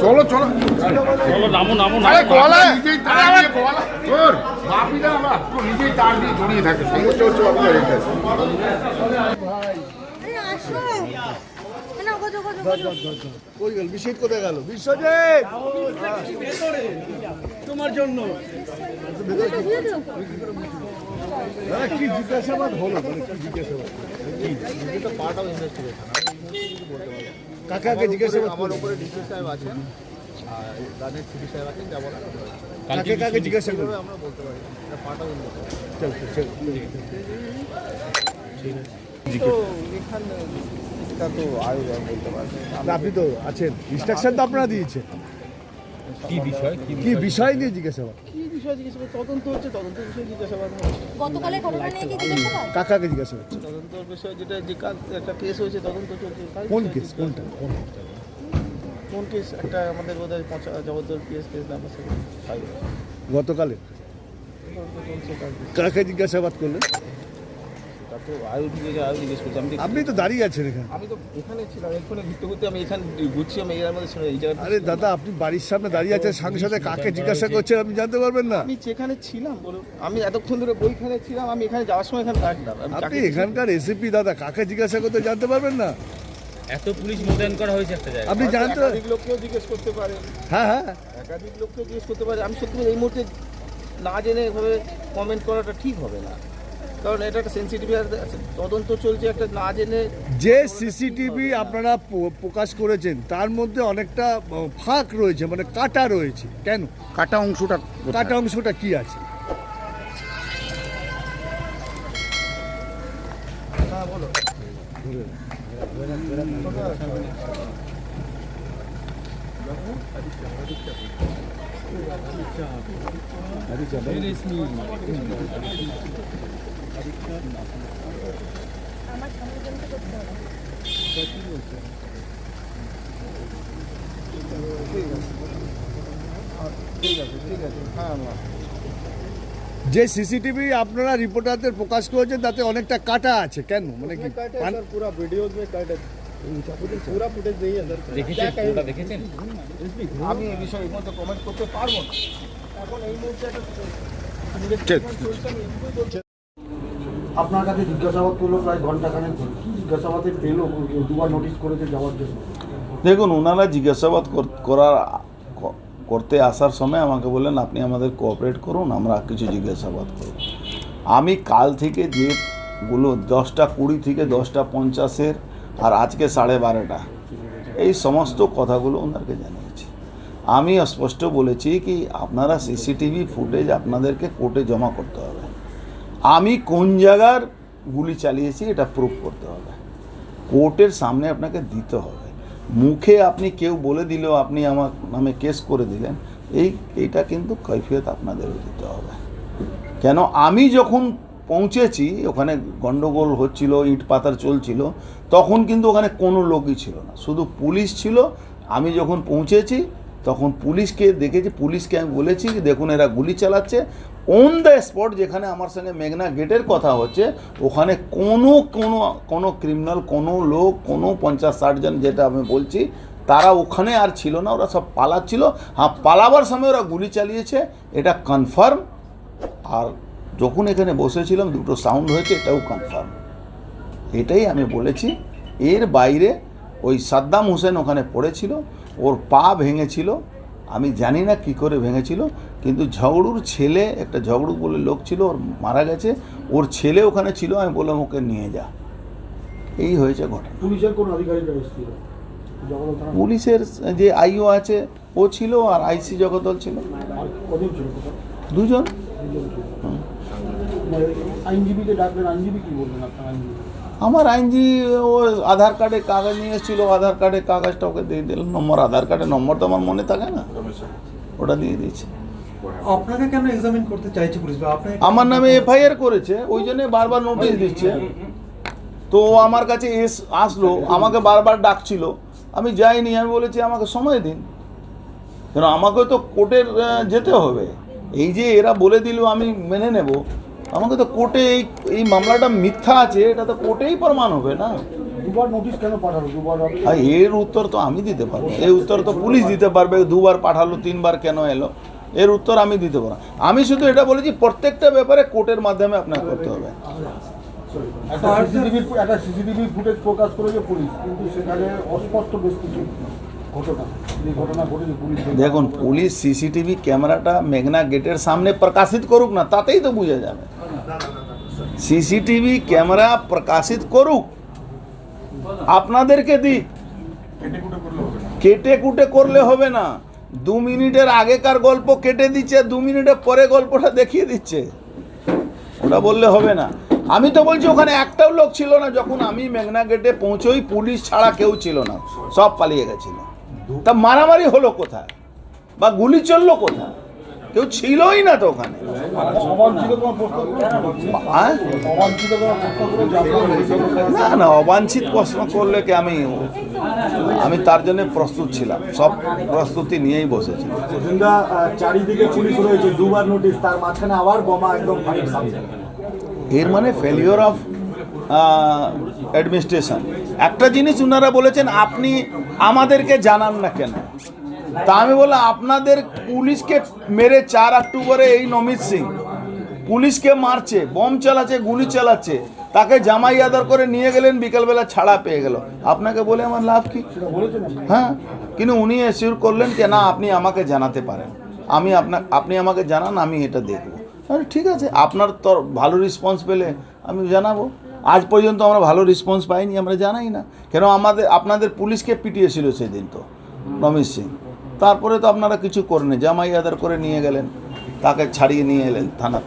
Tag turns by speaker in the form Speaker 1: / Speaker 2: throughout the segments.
Speaker 1: চলো চলো চলো নামো নামো নিজেই তার দিয়ে জড়িয়ে থাকে সমস্যা হচ্ছে
Speaker 2: বিশ্বজিৎ কোথায় গেল? বিশ্বজিৎ তোমার জন্য কি জিজ্ঞাসাবাদ হলো? মানে কি জিজ্ঞাসাবাদ? কাকে জিজ্ঞাসাবাদ?
Speaker 3: আমার উপরে ডিসি সাহেব আছেন আর রাজনীতি সিপি সাহেব আছেন, যা বলার
Speaker 2: কাকে কাকে জিজ্ঞাসা করবে
Speaker 3: আমরা বলতে পারি। এটা পার্ট অফ এখানে এটা তো আয়োজন বলতে পারবেন।
Speaker 2: আপনি তো আছেন, ইনস্ট্রাকশন তো আপনারা দিয়েছেন। কি বিষয় নিয়ে জিজ্ঞাসাবাদ?
Speaker 3: কি বিষয় জিজ্ঞাসাবাদ? তদন্ত হচ্ছে, তদন্ত বিষয়ে জিজ্ঞাসাবাদ হচ্ছে।
Speaker 4: গতকালের ঘটনা নিয়ে কি জিজ্ঞাসাবাদ?
Speaker 2: কাকে জিজ্ঞাসাবাদ?
Speaker 3: তদন্তের বিষয় যেটা যে একটা কেস হয়েছে, তদন্ত চলছে।
Speaker 2: কোন কেস? কোনটা?
Speaker 3: কোন কেস? একটা আমাদের বোধহয় জগদ্দল কেস নাম্বার 5
Speaker 2: গতকালে কাকে জিজ্ঞাসাবাদ করলেন?
Speaker 3: তা তো জিজ্ঞেস করছি।
Speaker 2: আপনি তো দাঁড়িয়ে আছেন এখানে।
Speaker 3: আমি তো এখানে ছিলাম, এখানে ঘুরতে ঘুরতে আমি এখানে ঘুরছি, আমি এর মধ্যে শুনে এই জায়গাটা।
Speaker 2: আরে দাদা, আপনি বাড়ির সামনে দাঁড়িয়ে আছেন, সাথে কাকে জিজ্ঞাসা করছেন আপনি জানতে পারবেন না?
Speaker 3: আমি যেখানে ছিলাম বলুন, আমি এতক্ষণ ধরে বইখানে ছিলাম, আমি এখানে যাওয়ার সময় এখানে থাকতাম।
Speaker 2: আপনি এখানকার এসিপি দাদা, কাকে জিজ্ঞাসা করতে জানতে পারবেন না?
Speaker 5: এত পুলিশ মোতায়েন করা হয়েছে একটা জায়গায়,
Speaker 2: আপনি জানতে
Speaker 3: একাধিক লোককেও জিজ্ঞেস করতে পারেন।
Speaker 2: হ্যাঁ,
Speaker 3: একাধিক লোককেও জিজ্ঞেস করতে পারে। আমি সত্যি এই মুহূর্তে না জেনে এভাবে কমেন্ট করাটা ঠিক হবে না, কারণ এটা একটা সেন্সিটিভ তদন্ত চলছে। একটা না জেনে
Speaker 2: যে সিসিটিভি আপনারা প্রকাশ করেছেন তার মধ্যে অনেকটা ফাঁক রয়েছে, মানে কাটা রয়েছে। কেন
Speaker 1: কাটা অংশটা?
Speaker 2: কাটা অংশটা কি আছে?
Speaker 3: হ্যাঁ বলো। ঠিক আছে হ্যাঁ।
Speaker 2: যে সিসিটিভি আপনারা রিপোর্টারদের প্রকাশ করেছেন তাতে অনেকটা কাটা আছে। কেন, মানে কি?
Speaker 3: पूरा वीडियोस में कट है, पूरा फुटेज नहीं है सर।
Speaker 5: দেখেছেন?
Speaker 3: আমি এই বিষয়ে এই মুহূর্তে কমেন্ট করতে পারবো না। এখন এই মুহূর্তে
Speaker 6: আপনার কাছে জিজ্ঞাসাবাদ করলো প্রায় ঘন্টাখানেক ধরে, কি জিজ্ঞাসাবাদে পেলো? দুবার নোটিশ করেছে যাওয়ার জন্য।
Speaker 7: দেখুন, ওনারা জিজ্ঞাসাবাদ করতে আসার সময় আমাকে বললেন আপনি আমাদের কোঅপারেট করুন, আমরা কিছু জিজ্ঞাসাবাদ করব। আমি কাল থেকে যেগুলো 10:20 থেকে 10:50 আর আজকে 12:30 এই সমস্ত কথাগুলো ওনাকে জানিয়েছি। আমি স্পষ্ট বলেছি কি আপনারা সিসিটিভি ফুটেজ আপনাদেরকে কোর্টে জমা করতে হবে। আমি কোন জায়গার গুলি চালিয়েছি এটা প্রুফ করতে হবে, কোর্টের সামনে আপনাকে দিতে হবে। মুখে আপনি কেউ বলে দিলেও আপনি আমার নামে কেস করে দিলেন, এইটা কিন্তু কৈফিয়ত আপনাদেরও দিতে হবে। কেন আমি যখন পৌঁছেছি ওখানে গন্ডগোল হচ্ছিল, ইট পাতার চলছিল, তখন কিন্তু ওখানে কোনো লোকই ছিল না, শুধু পুলিশ ছিল। আমি যখন পৌঁছেছি তখন পুলিশকে দেখেছি, পুলিশকে আমি বলেছি যে দেখুন এরা গুলি চালাচ্ছে। অন দ্য স্পট যেখানে আমার সঙ্গে মেঘনা গেটের কথা হচ্ছে ওখানে কোনো ক্রিমিনাল, কোনো লোক, কোনো 50-60 জন যেটা আমি বলছি তারা ওখানে আর ছিল না, ওরা সব পালাচ্ছিল। হ্যাঁ, পালাবার সময় ওরা গুলি চালিয়েছে, এটা কনফার্ম। আর যখন এখানে বসেছিলাম দুটো সাউন্ড হয়েছে, এটাও কনফার্ম। এটাই আমি বলেছি। এর বাইরে ওই সাদ্দাম হোসেন ওখানে পড়েছিল, ওর পা ভেঙেছিল, আমি জানি না কি করে ভেঙেছিল, কিন্তু ঝগড়ুর ছেলে, একটা ঝগড়ু বলে লোক ছিল, ওর মারা গেছে, ওর ছেলে ওখানে ছিল। আমি বললাম ওকে নিয়ে যা। এই হয়েছে ঘটনা।
Speaker 6: পুলিশের কোন আধিকারিকরা এসেছিল?
Speaker 7: পুলিশের যে আইও আছে ও ছিল, আর আইসি জগদল ছিল।
Speaker 6: কজন ছিল?
Speaker 7: 2 জন।
Speaker 6: আইনজীবীকে ডাকলেন, আইনজীবী কি বললেন? আপনার আইনজীবী?
Speaker 7: আমার আইনজীবী ও আধার কার্ডে কাগজ নিয়ে এসেছিলো, আধার কার্ডে কাগজটা ওকে দিয়ে দিলাম, নম্বর, আধার কার্ডের নম্বর তো আমার মনে থাকে না, ওটা দিয়ে দিয়েছে।
Speaker 8: আপনাকে কেন এক্সামিন করতে চাইছে পুলিশ?
Speaker 7: আমার নামে এফআইআর করেছে, ওই জন্য বারবার নোটিশ দিচ্ছে। তো আমার কাছে আসলো, আমাকে বারবার ডাকছিল, আমি যাইনি। আমি বলেছি আমাকে সময় দিন, কেন আমাকে তো কোর্টের যেতে হবে। এই যে এরা বলে দিল আমি মেনে নেব, আমাকে তো কোর্টে এই মামলাটা মিথ্যা আছে এটা তো কোর্টেই প্রমাণ হবে না।
Speaker 6: দুবার নোটিশ কেন পাঠালো? দুবার
Speaker 7: আর এর উত্তর তো আমি দিতে পারবো, এই উত্তর তো পুলিশ দিতে পারবে। দুবার পাঠালো, 3 বার কেন এলো, এর উত্তর আমি দিতে পারবো না। আমি শুধু এটা বলেছি প্রত্যেকটা ব্যাপারে কোর্টের মাধ্যমে আপনাকে করতে হবে।
Speaker 6: একটা সিসিটিভি ফুটেজ প্রকাশ করেছে পুলিশ, কিন্তু সেখানে অস্পষ্ট বেশ কিছু ঘটনা, যে ঘটনা ঘটেছে পুলিশ
Speaker 7: দেখুন, পুলিশ সিসিটিভি ক্যামেরাটা মেঘনা গেটের সামনে প্রকাশিত করুক না, তাতেই তো বোঝা যাবে। সিসিটিভি ক্যামেরা প্রকাশিত করুক, আপনাদেরকে দিক, কেটে কুটে করলে হবে না। 2 মিনিটের আগেকার গল্প কেটে দিচ্ছে, 2 মিনিটের পরে গল্পটা দেখিয়ে দিচ্ছে, ওটা বললে হবে না। আমি তো বলছি ওখানে একটাও লোক ছিল না যখন আমি মেঘনা গেটে পৌঁছোই, পুলিশ ছাড়া কেউ ছিল না, সব পালিয়ে গেছিল। তা মারামারি হলো কোথায় বা গুলি চললো কোথায়? কেউ ছিলই না তো ওখানে।
Speaker 6: অবাঞ্ছিত কোনো প্রশ্ন
Speaker 7: হ্যাঁ?
Speaker 6: অবাঞ্ছিত কোনো প্রশ্ন করে
Speaker 7: না না, অবাঞ্ছিত প্রশ্ন করলে কি আমি তার জন্য প্রস্তুত ছিলাম, সব প্রস্তুতি নিয়েই বসেছিলাম।
Speaker 6: চারিদিকে পুলিশ রয়েছে, দুবার নোটিশ, তার মাঝখানে আবার বোমা একদম ফাইট সামনে।
Speaker 7: এর মানে ফেলিওর অফ অ্যাডমিনিস্ট্রেশন। একটা জিনিস ওনারা বলেছেন, আপনি আমাদেরকে জানান না কেন? তা আমি বললাম, আপনাদের পুলিশকে মেরে 4 অক্টোবরে এই নমিত সিং পুলিশকে মারছে, বম চালাচ্ছে, গুলি চালাচ্ছে, তাকে জামাই আদর করে নিয়ে গেলেন, বিকেলবেলা ছাড়া পেয়ে গেল। আপনাকে বলে আমার লাভ কি? হ্যাঁ, কিন্তু উনি এসিওর করলেন যে না, আপনি আমাকে জানাতে পারেন, আপনি আমাকে জানান, আমি এটা দেখব। আরে ঠিক আছে, আপনার তো ভালো রেসপন্স পেলে আমি জানাবো। আজ পর্যন্ত আমরা ভালো রেসপন্স পাইনি, আমরা জানাই না কেন। আপনাদের পুলিশকে পিটিয়েছিল সেদিন তো নমিত সিং, তারপরে তো আপনারা কিছু করেন, জামাই আদর করে নিয়ে গেলেন, তাকে ছাড়িয়ে নিয়ে এলেন থানা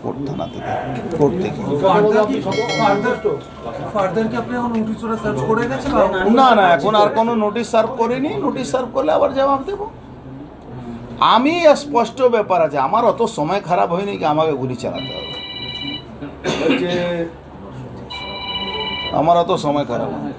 Speaker 7: থেকে, কোর্ট থেকে। না না, এখন আর কোনো নোটিশ সার্ভ করিনি। নোটিশ সার্ভ করলে আবার জবাব দেব। আমি স্পষ্ট ব্যাপার আছে, আমার অত সময় খারাপ হয়নি কি আমাকে গুলি চালাতে হবে, আমার অত সময় খারাপ হয়নি।